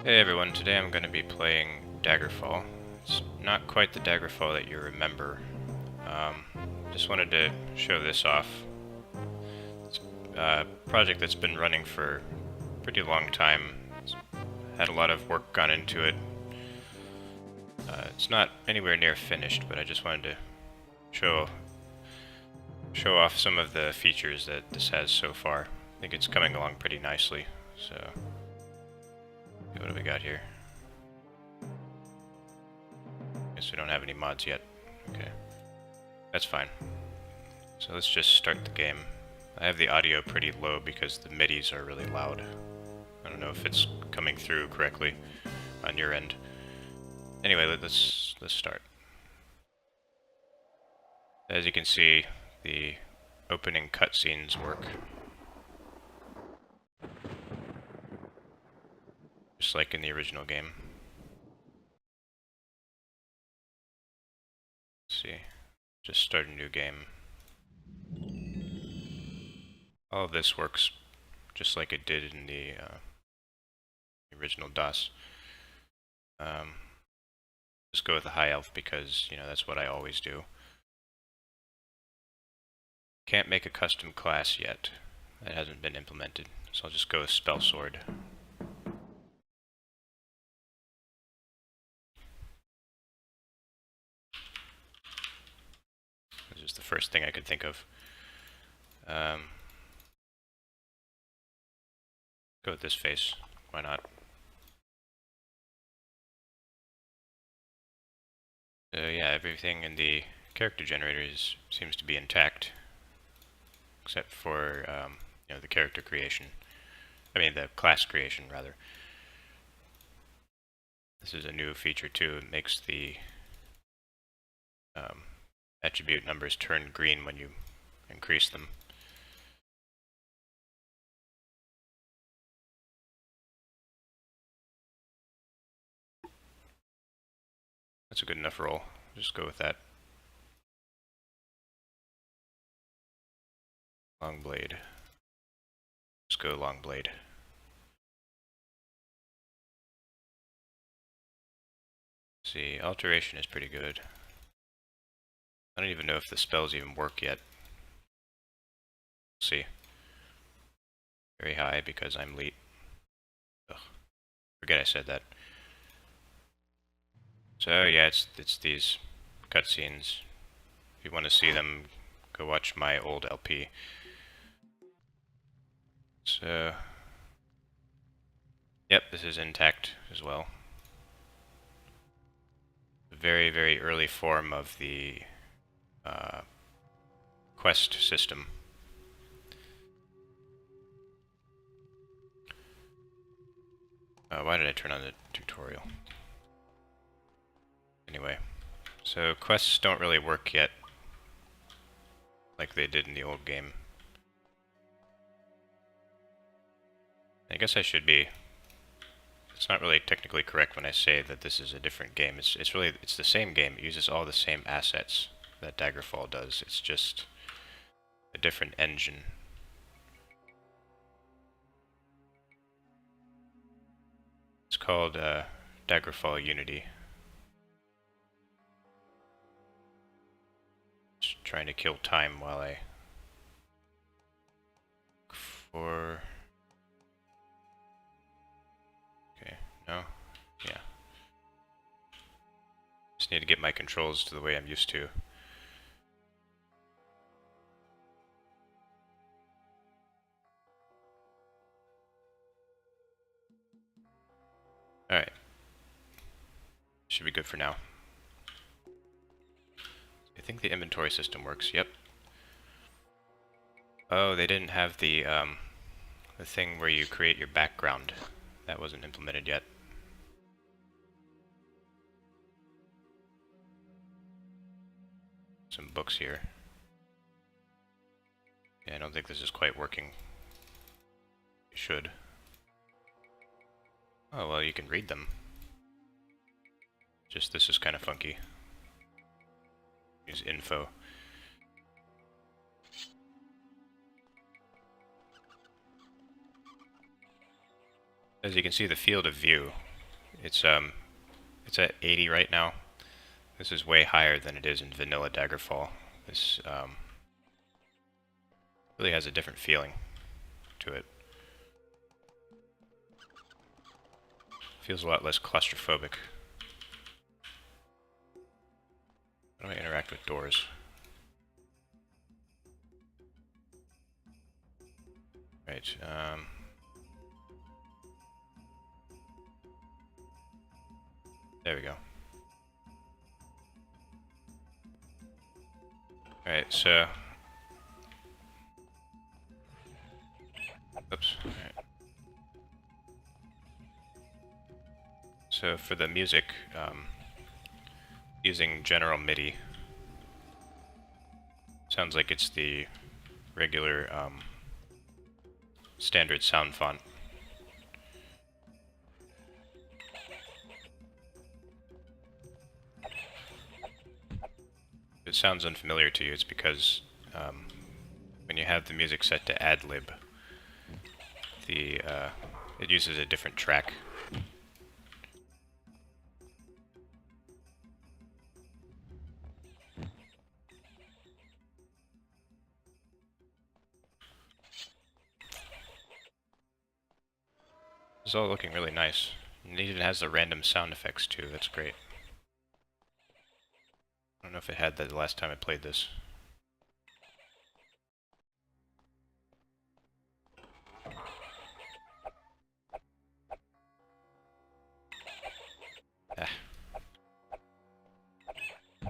Hey everyone, today I'm going to be playing Daggerfall. It's not quite the Daggerfall that you remember. Um, just wanted to show this off. It's a project that's been running for a pretty long time. It's had a lot of work gone into it. It's not anywhere near finished, but I just wanted to show off some of the features that this has so far. I think it's coming along pretty nicely. So, what do we got here? Guess we don't have any mods yet. Okay. That's fine. So let's just start the game. I have the audio pretty low because the MIDIs are really loud. I don't know if it's coming through correctly on your end. Anyway, let's start. As you can see, the opening cutscenes work. Just like in the original game. Let's see. Just start a new game. All of this works just like it did in the original DOS. Just go with the high elf because, you know, that's what I always do. Can't make a custom class yet. That hasn't been implemented, so I'll just go with Spell Sword. This is the first thing I could think of. Go with this face. Why not? So yeah, everything in the character generator seems to be intact, except for you know, the character creation. I mean, the class creation rather. This is a new feature too. It makes the attribute numbers turn green when you increase them. That's a good enough roll. Just go with that. Long blade. Just go long blade. See, alteration is pretty good. I don't even know if the spells even work yet. See. Very high because I'm elite. Ugh. Forget I said that. So yeah, it's these cutscenes. If you want to see them, go watch my old LP. So, yep, this is intact as well. A very, very early form of the quest system. Why did I turn on the tutorial? Anyway, so quests don't really work yet like they did in the old game. I guess I should be. It's not really technically correct when I say that this is a different game. It's the same game. It uses all the same assets that Daggerfall does. It's just a different engine. It's called Daggerfall Unity. Just trying to kill time while I look for. Okay, no, yeah. Just need to get my controls to the way I'm used to. Alright. Should be good for now. I think the inventory system works, yep. Oh, they didn't have the thing where you create your background. That wasn't implemented yet. Some books here. Yeah, I don't think this is quite working. It should. Oh, well, you can read them. Just this is kind of funky. Use info. As you can see, the field of view It's at 80 right now. This is way higher than it is in vanilla Daggerfall. This really has a different feeling to it. Feels a lot less claustrophobic. How do I interact with doors? Right, there we go. Alright, so... Oops. Alright. So for the music, using general MIDI, sounds like it's the regular, standard sound font. If it sounds unfamiliar to you, it's because when you have the music set to ad-lib, it uses a different track. It's all looking really nice. And it even has the random sound effects too, that's great. I don't know if it had that the last time I played this. Ah. I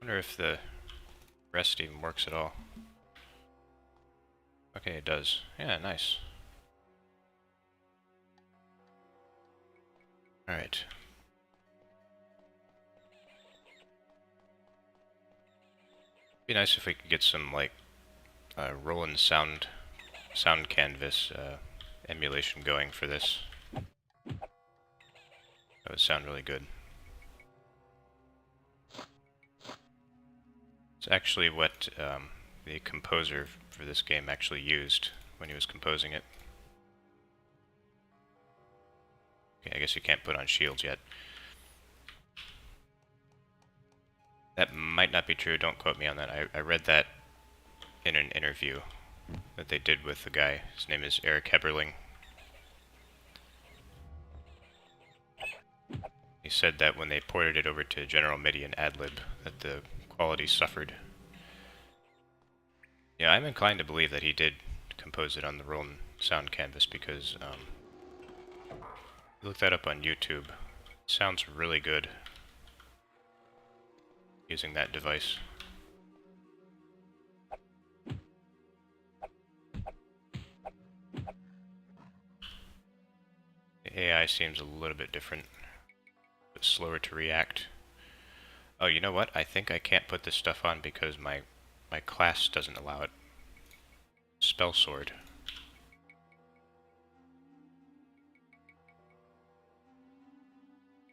wonder if the rest even works at all. Okay, it does. Yeah, nice. Alright. Be nice if we could get some, like, Roland sound canvas emulation going for this. That would sound really good. It's actually what the composer for this game actually used when he was composing it. Okay, I guess you can't put on shields yet. That might not be true, don't quote me on that. I read that in an interview that they did with the guy. His name is Eric Heberling. He said that when they ported it over to General MIDI and AdLib, that the quality suffered. Yeah, I'm inclined to believe that he did compose it on the Roland sound canvas because look that up on YouTube. It sounds really good using that device. The AI seems a little bit different, a bit slower to react. Oh, you know what? I think I can't put this stuff on because my class doesn't allow it. Spell sword.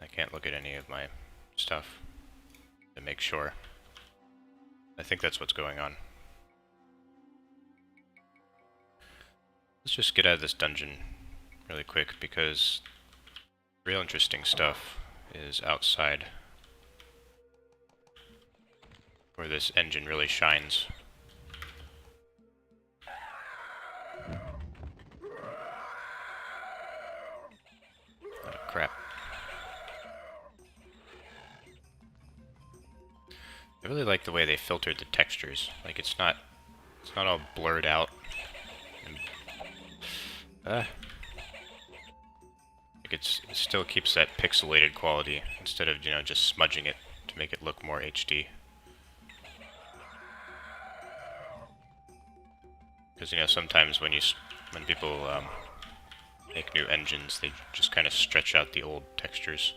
I can't look at any of my stuff to make sure. I think that's what's going on. Let's just get out of this dungeon really quick because real interesting stuff is outside where this engine really shines. Oh, crap. I really like the way they filtered the textures. Like it's not all blurred out. And, like it still keeps that pixelated quality instead of, you know, just smudging it to make it look more HD. Because, you know, sometimes when people make new engines, they just kind of stretch out the old textures.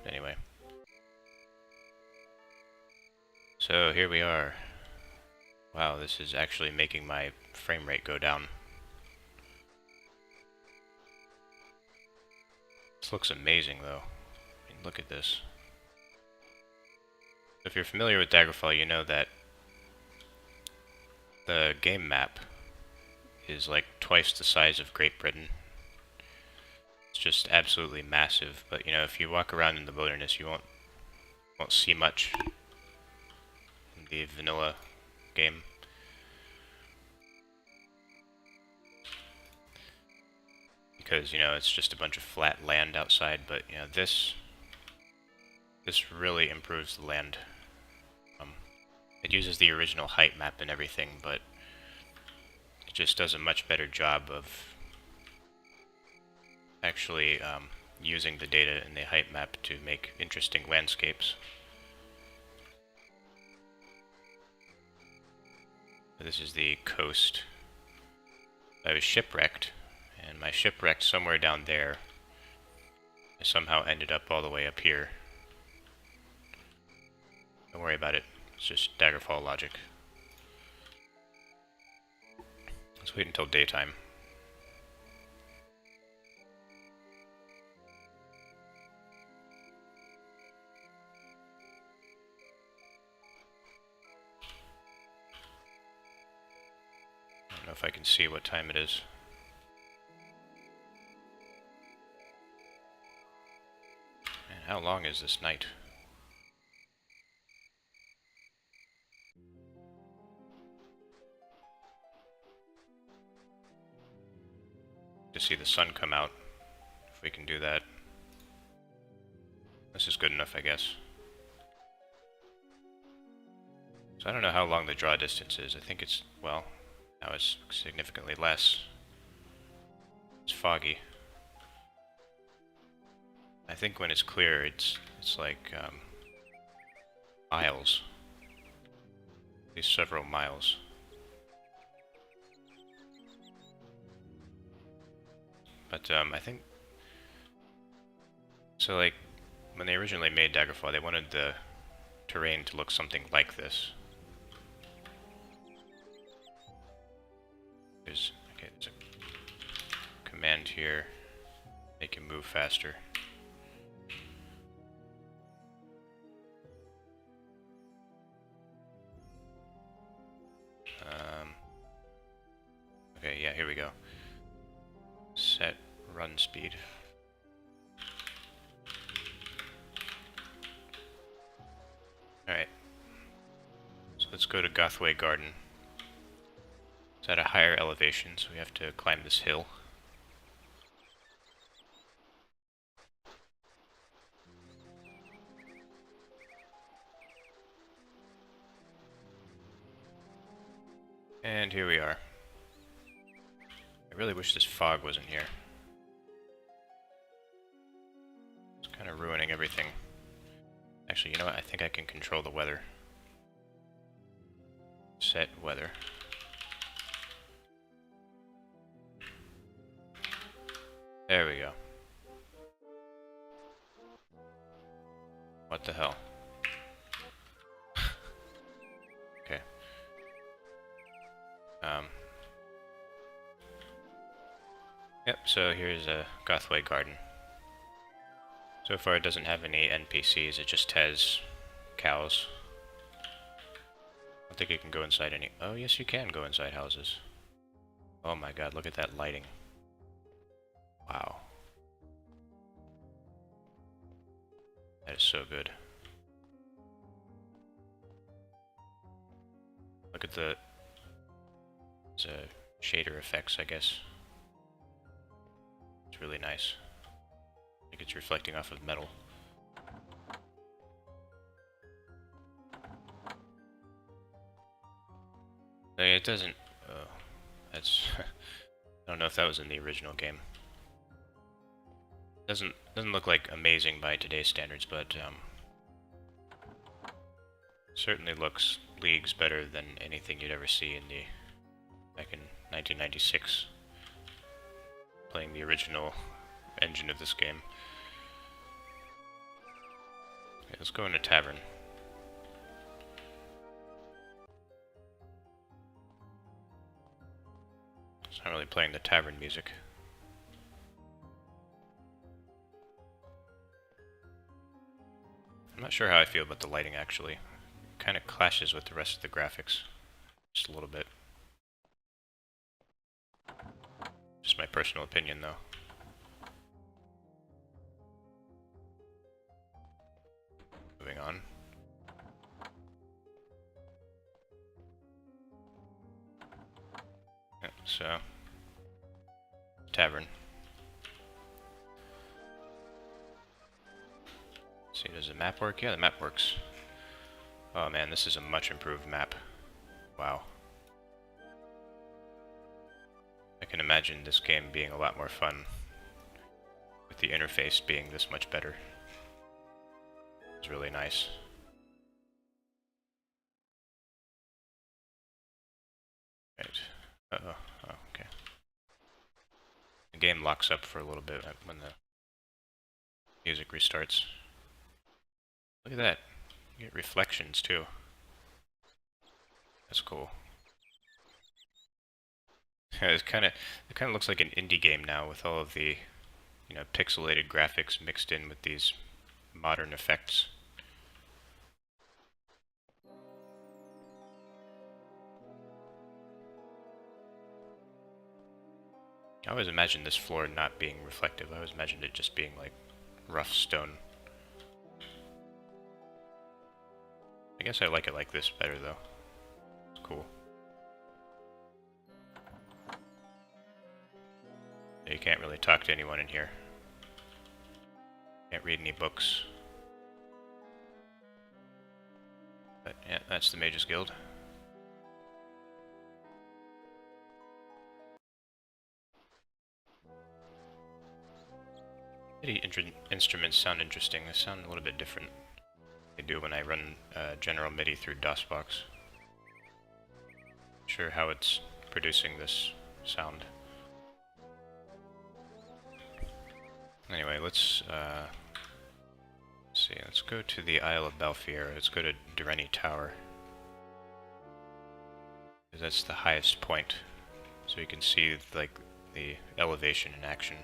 Anyway. So here we are. Wow, this is actually making my frame rate go down. This looks amazing, though. I mean, look at this. If you're familiar with Daggerfall, you know that The game map is like twice the size of Great Britain. It's just absolutely massive, but you know, if you walk around in the wilderness, you won't see much in the vanilla game. Because, you know, it's just a bunch of flat land outside, but, you know, this really improves the land. It uses the original height map and everything, but it just does a much better job of actually using the data in the height map to make interesting landscapes. This is the coast. I was shipwrecked, and my shipwrecked somewhere down there. I somehow ended up all the way up here. Don't worry about it. It's just Daggerfall logic. Let's wait until daytime. I don't know if I can see what time it is. Man, how long is this night? To see the sun come out, if we can do that. This is good enough, I guess. So I don't know how long the draw distance is. I think it's, well, now it's significantly less. It's foggy. I think when it's clear, it's like miles. At least several miles. But I think so. Like when they originally made Daggerfall, they wanted the terrain to look something like this. There's a command here, make him move faster. Okay, yeah, here we go. Set run speed. Alright. So let's go to Gothway Garden. It's at a higher elevation, so we have to climb this hill. And here we are. I really wish this fog wasn't here. It's kind of ruining everything. Actually, you know what? I think I can control the weather. Set weather. There we go. What the hell? Okay. Yep, so here's a Gothway Garden. So far it doesn't have any NPCs, it just has cows. I don't think you can go inside any... Oh, yes you can go inside houses. Oh my god, look at that lighting. Wow. That is so good. Look at the... It's shader effects, I guess. It's really nice. I think it's reflecting off of metal. It doesn't... Oh, that's... I don't know if that was in the original game. Doesn't look like amazing by today's standards, but certainly looks leagues better than anything you'd ever see in the back in 1996. Playing the original engine of this game. Okay, let's go in a tavern. It's not really playing the tavern music. I'm not sure how I feel about the lighting actually. It kind of clashes with the rest of the graphics. Just a little bit. personal opinion, though. Moving on. Yeah, so... Tavern. Let's see, does the map work? Yeah, the map works. Oh man, this is a much improved map. Wow. I can imagine this game being a lot more fun with the interface being this much better. It's really nice. Right. Uh-oh. Oh, okay. The game locks up for a little bit when the music restarts. Look at that. You get reflections too. That's cool. it kind of looks like an indie game now with all of the, you know, pixelated graphics mixed in with these modern effects. I always imagined this floor not being reflective. I always imagined it just being like rough stone. I guess I like it like this better though. It's cool. You can't really talk to anyone in here. Can't read any books. But yeah, that's the Mage's Guild. MIDI instruments sound interesting. They sound a little bit different. They do when I run general MIDI through DOSBox. Not sure how it's producing this sound. Anyway, let's see. Let's go to the Isle of Balfier. Let's go to Durrani Tower. Because that's the highest point. So you can see like the elevation in action.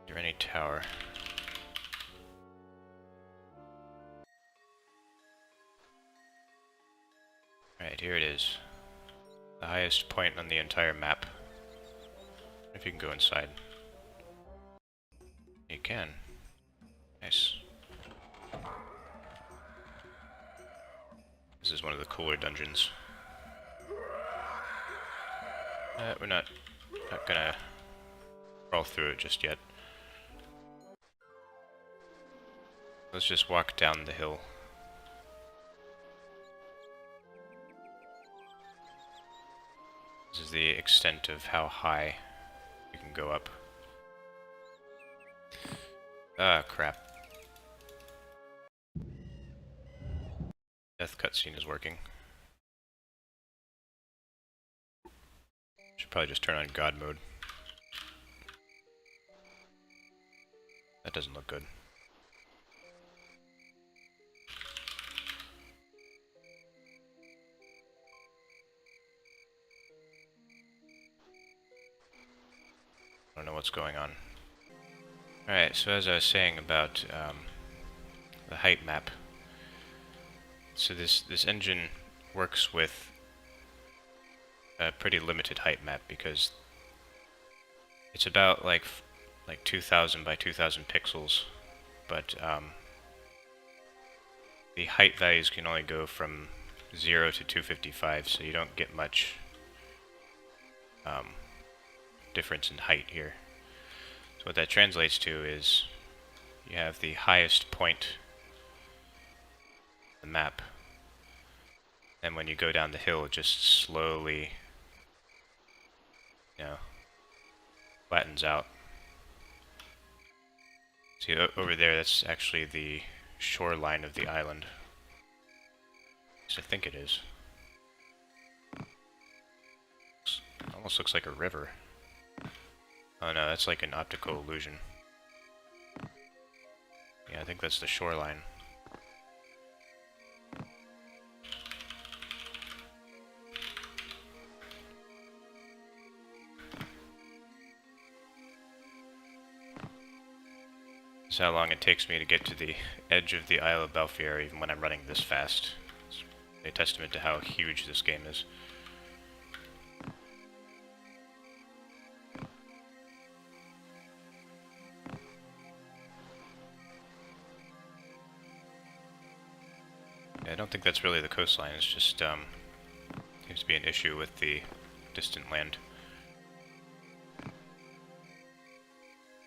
Durrani Tower. Alright, here it is. The highest point on the entire map. If you can go inside. You can. Nice. This is one of the cooler dungeons. We're not gonna crawl through it just yet. Let's just walk down the hill. This is the extent of how high you can go up. Ah, crap. Death cutscene is working. Should probably just turn on God mode. That doesn't look good. I don't know what's going on. Alright, so as I was saying about the height map. So this engine works with a pretty limited height map because it's about like 2000 by 2000 pixels, but the height values can only go from 0 to 255, so you don't get much difference in height here. So what that translates to is you have the highest point on the map, and when you go down the hill it just slowly, you know, flattens out. See, over there, that's actually the shoreline of the island. At least I think it is. Almost looks like a river. Oh no, that's like an optical illusion. Yeah, I think that's the shoreline. This is how long it takes me to get to the edge of the Isle of Balfier, even when I'm running this fast. It's A testament to how huge this game is. I don't think that's really the coastline, it's just, seems to be an issue with the distant land.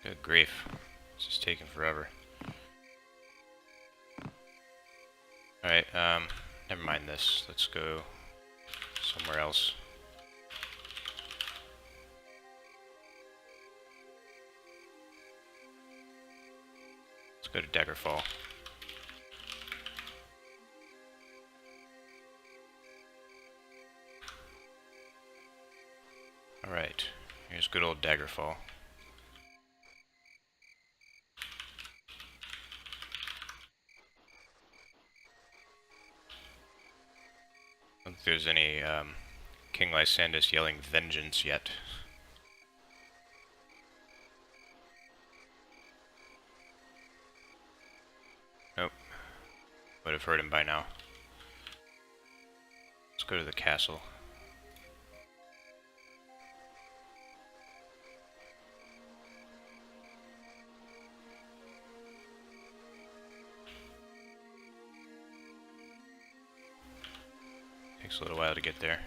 Good grief. This is taking forever. Alright, never mind this. Let's go somewhere else. Let's go to Daggerfall. Alright, here's good old Daggerfall. I don't think there's any King Lysandus yelling vengeance yet. Nope. Would have heard him by now. Let's go to the castle. Takes a little while to get there.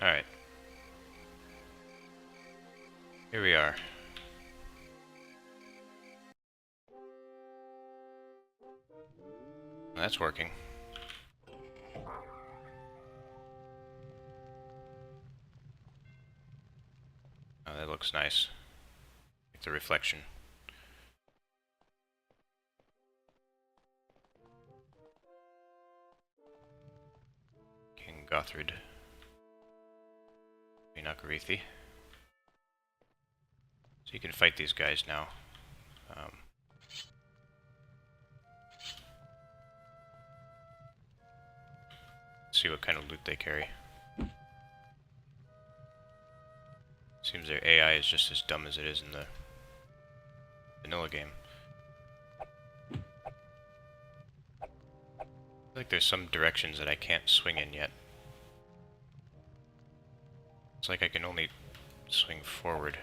Alright. Here we are. That's working. Oh, that looks nice. Like the reflection. King Gothrid. Vinakarithi. So you can fight these guys now. See what kind of loot they carry. Seems their AI is just as dumb as it is in the vanilla game. I feel like there's some directions that I can't swing in yet. It's like I can only swing forward.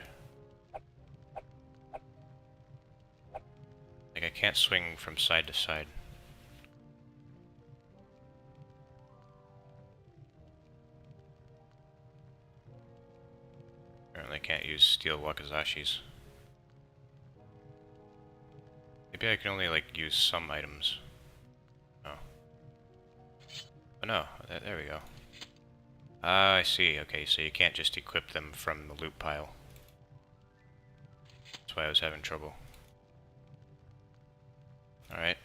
Like I can't swing from side to side. Apparently I can't use steel wakazashis. Maybe I can only like use some items. Oh. Oh no, there we go. Ah, I see. Okay, so you can't just equip them from the loot pile. That's why I was having trouble. Alright.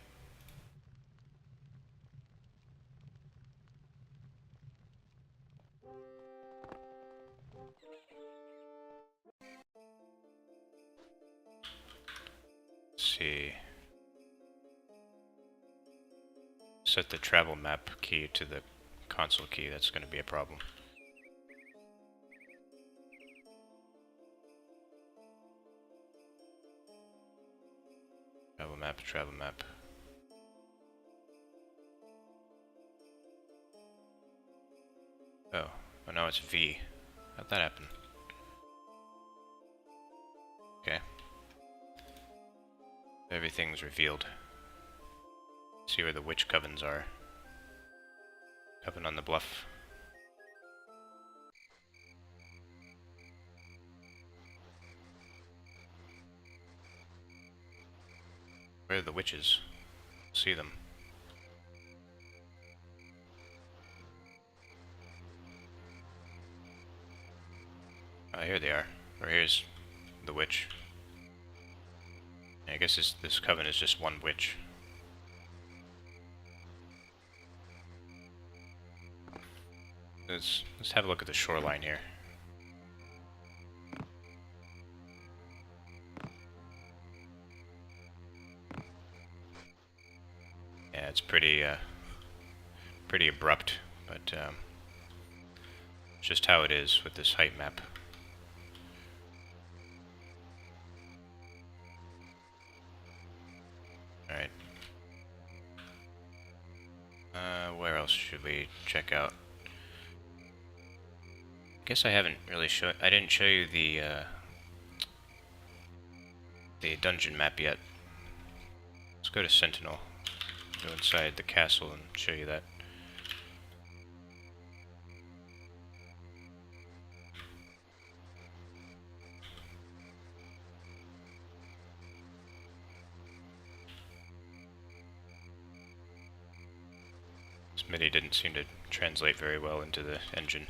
Let's see. Set the travel map key to the console key. That's going to be a problem. Travel map, travel map. Oh, now it's V. How'd that happen? Okay. Everything's revealed. See where the witch covens are. Coven on the bluff. Where are the witches? See them. Oh, here they are. Or here's the witch. I guess this coven is just one witch. Let's have a look at the shoreline here. Yeah, it's pretty abrupt, but just how it is with this height map. Alright. where else should we check out? I guess I haven't really I didn't show you the dungeon map yet. Let's go to Sentinel. Go inside the castle and show you that. This MIDI didn't seem to translate very well into the engine.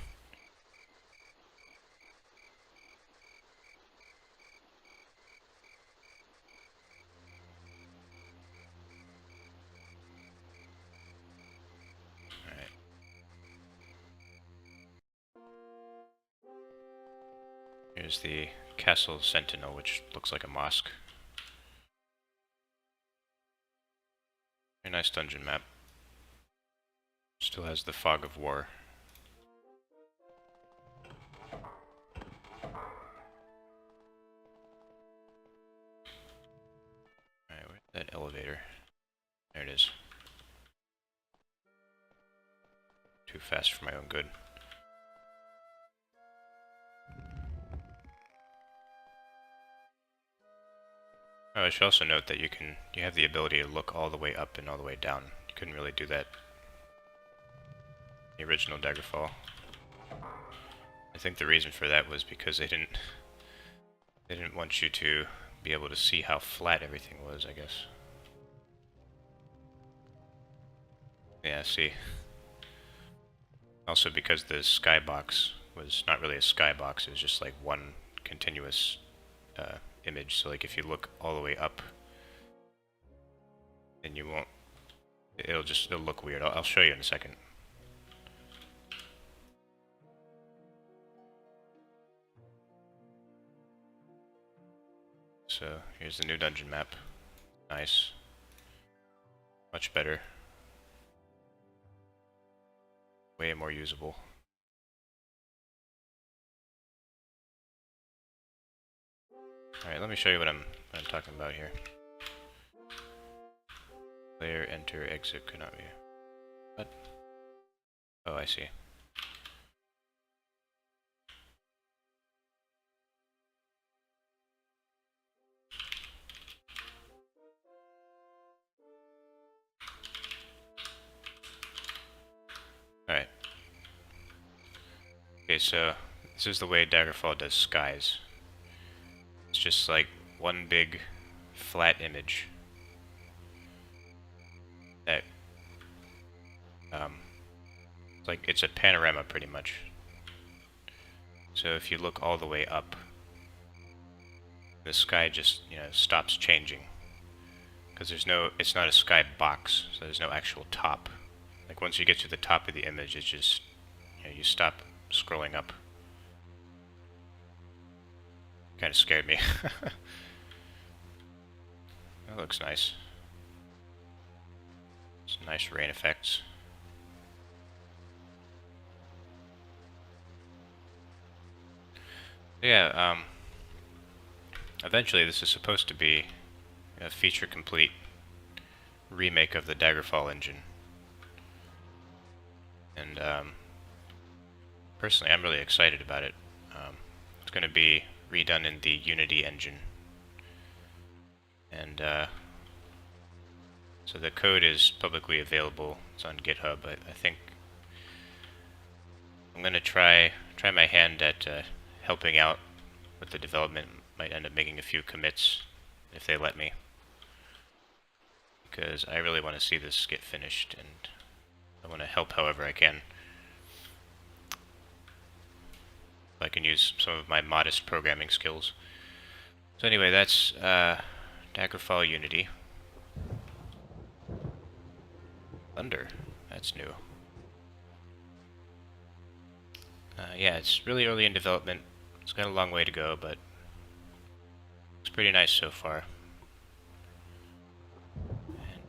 Here's the Castle Sentinel, which looks like a mosque. Very nice dungeon map. Still has the fog of war. Alright, where's that elevator? There it is. Too fast for my own good. Oh, I should also note that you have the ability to look all the way up and all the way down. You couldn't really do that in the original Daggerfall. I think the reason for that was because they didn't want you to be able to see how flat everything was, I guess. Yeah, see. Also because the skybox was not really a skybox, it was just like one continuous image, so like if you look all the way up, then you won't, it'll look weird. I'll show you in a second. So here's the new dungeon map. Nice. Much better. Way more usable. Alright, let me show you what I'm talking about here. Player, enter, exit could not be. What? Oh, I see. Alright. Okay, so this is the way Daggerfall does skies. It's just like one big flat image that it's a panorama pretty much. So if you look all the way up, the sky just, stops changing, because it's not a sky box, so there's no actual top. Like once you get to the top of the image, it's just, you stop scrolling up. Kind of scared me. That looks nice. Some nice rain effects. Yeah, eventually this is supposed to be a feature-complete remake of the Daggerfall engine. And, personally, I'm really excited about it. It's going to be redone in the Unity engine. And, so the code is publicly available. It's on GitHub. I think I'm going to try my hand at helping out with the development. Might end up making a few commits if they let me, because I really want to see this get finished, and I want to help however I can. If I can use some of my modest programming skills. So anyway, that's Daggerfall Unity. Thunder, that's new. Yeah, it's really early in development. It's got a long way to go, but it's pretty nice so far.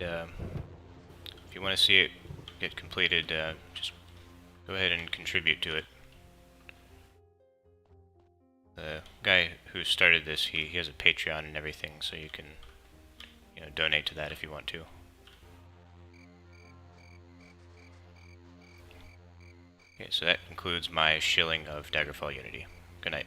And if you want to see it get completed, just go ahead and contribute to it. The guy who started this, he has a Patreon and everything, so you can donate to that if you want to. Okay, so that concludes my shilling of Daggerfall Unity. Good night.